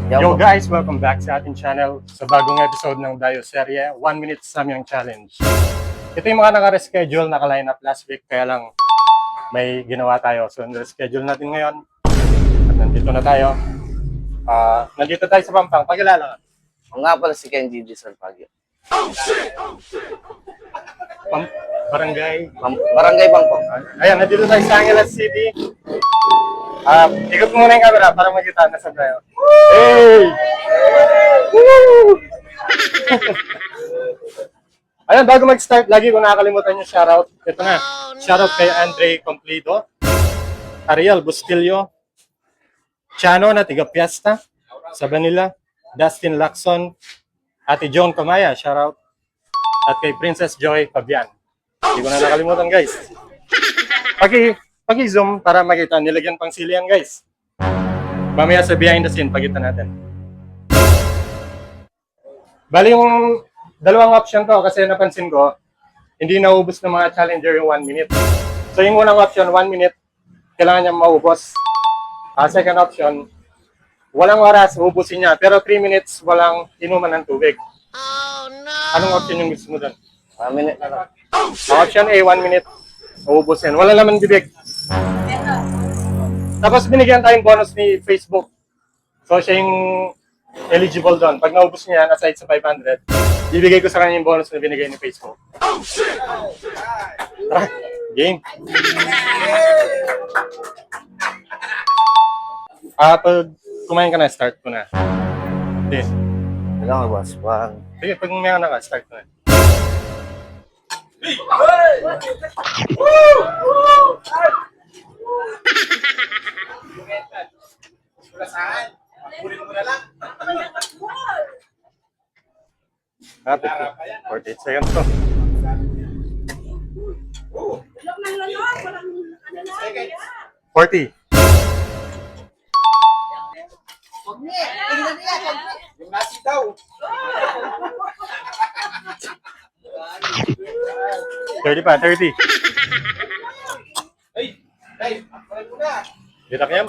Yo guys, welcome back sa ating channel sa bagong episode ng Dayo Serye, 1 Minute Samyang Challenge. Ito yung mga naka-reschedule, naka-line up last week, kaya lang may ginawa tayo. So, na-reschedule natin ngayon at nandito na tayo. Nandito tayo sa Pampang. Pagkilala ka? Ako nga pala si Kenji Di Salpagyo. Barangay. Barangay Bangkok. Ayan, nandito tayo sa Angeles City. Ikot muna yung camera para makita na sa tayo. Hey! Woo! Ayan, bago mag-start, lagi ko nakakalimutan yung shoutout. Ito na, shoutout kay Andre Completo, Ariel Bustillo, Chano na tiga Piesta, sa Manila, Dustin Lacson, Ate Joan Kamaya, shoutout, at kay Princess Joy Fabian. Hindi ko na nakalimutan, guys. Pag-zoom para makita, nilagyan pang silian, guys. Mamaya sa behind the scene, pagkita natin. Bali yung dalawang option to kasi napansin ko, hindi naubos ng mga challenger yung 1 minute. So yung unang option, 1 minute, kailangan niya maubos. Second option, walang oras, ubusin niya. Pero 3 minutes, walang inuman ng tubig. Oh no! Anong option yung gusto mo doon? 1 minute na lang. Option A, 1 minute, uubusin. Wala naman bibig. Tapos binigyan tayong bonus ni Facebook. So siya yung eligible doon. Pag naubos niya, aside sa 500, ibigay ko sa kanya yung bonus na binigay ni Facebook. Tara, game. Pag kumain ka na, start ko na. Hindi. Kailangan nga, boss. Sige, pag kumain ka na, start ko na. Happy 48 seconds to. Forty. Yung nasi daw. 30 pa, 30. Ay, ako muna. Ditak niya.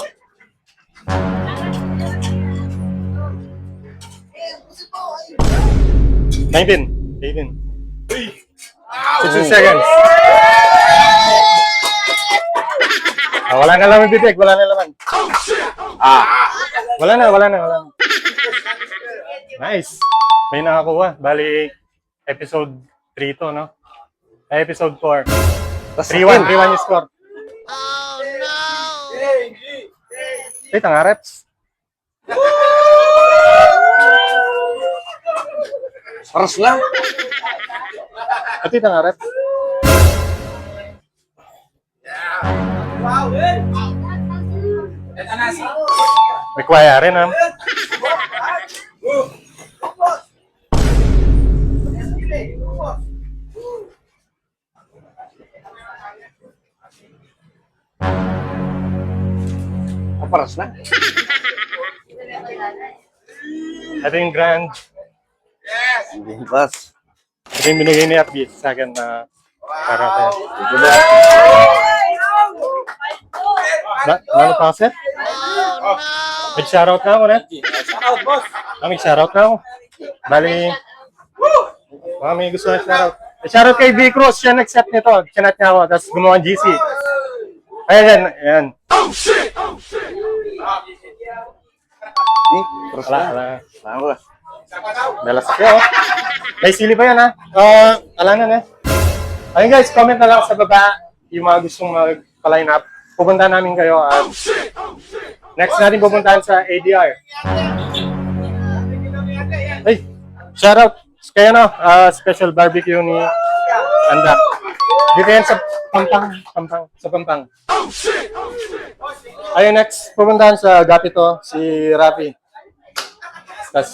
19. 18. 16 seconds. Wala na laman bibig, wala na laman. Wala na. Nice. May nakakuha. Bali, episode 3 to, no? Episode 4. 3-1 yung score. Oh, no! Wait, ang reps. Paras lang. At ito nga reps. Wow, Ito nasi. May kwaya rin, ha? Paras lang. Ito yung grand. Hindi, boss. Ito yung binigay ni Abby sa akin na para kayo. Ano pa kasi? Mag-shoutout na ako, net? Shoutout, boss. Mag-shoutout na ako. Bali, may gusto na shoutout. Shoutout kay V. Cruz, siya nag-set nito. Chinat niya ako, tapos gumawa ng GC. Ayan. Paras Wala. lang, boss. Dalas ako. May sili pa yan, ha? Alanan, eh. Ayun guys, comment na lang sa baba yung mga gustong mag-line up. Pupunta namin kayo at next natin pupuntahan sa ADR. Hey, shoutout kaya special barbecue ni Anda. Dito yan sa Pampang. Ayun, next pupuntahan sa Gapito si Rafi. Tapos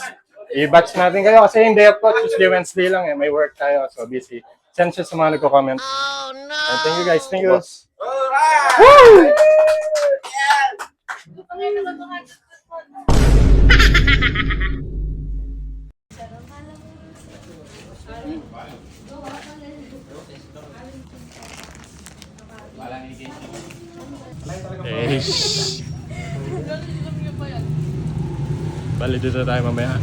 i-batch natin kayo kasi yung day of coach, Tuesday, Wednesday lang eh. May work tayo, so busy. Send siya sa mga nagko-comment. Oh, no! And thank you guys. Thank you. Alright! Woo! Bali dito tayo mamaya.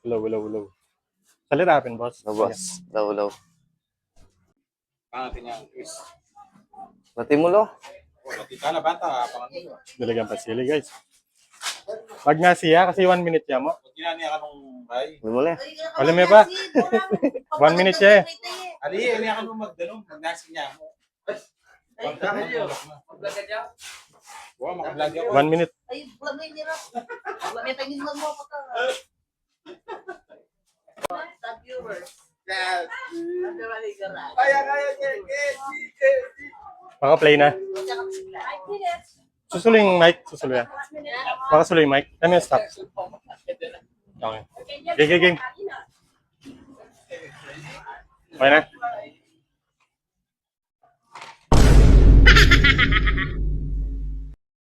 Hello. Salirapin, boss. No, boss. Law. Pangatin niya, Chris. Matimulo. Mati ka na bata, pangatin mo. Dalagang pasili, guys. Wag nga siya, kasi 1 minute niya mo. Pag ginaniya ka nung bay. Lumuli. Wala may pa. 1 minute siya eh. Ali, iniya ka nung magdanong, magnasi niya mo. Pagdakan niyo. Pagdakan niya. Wow, makablog ako. 1 minute. Ay, vlog na yung nirap. Vlog na tangin mo mo pa. Top viewers. Yes. Ang dami gara. Kaya, Maka-play na. Susulo yung mic. Susulo yan. Makasulo yung mic. Ano yung stop? Okay. Game. Okay na?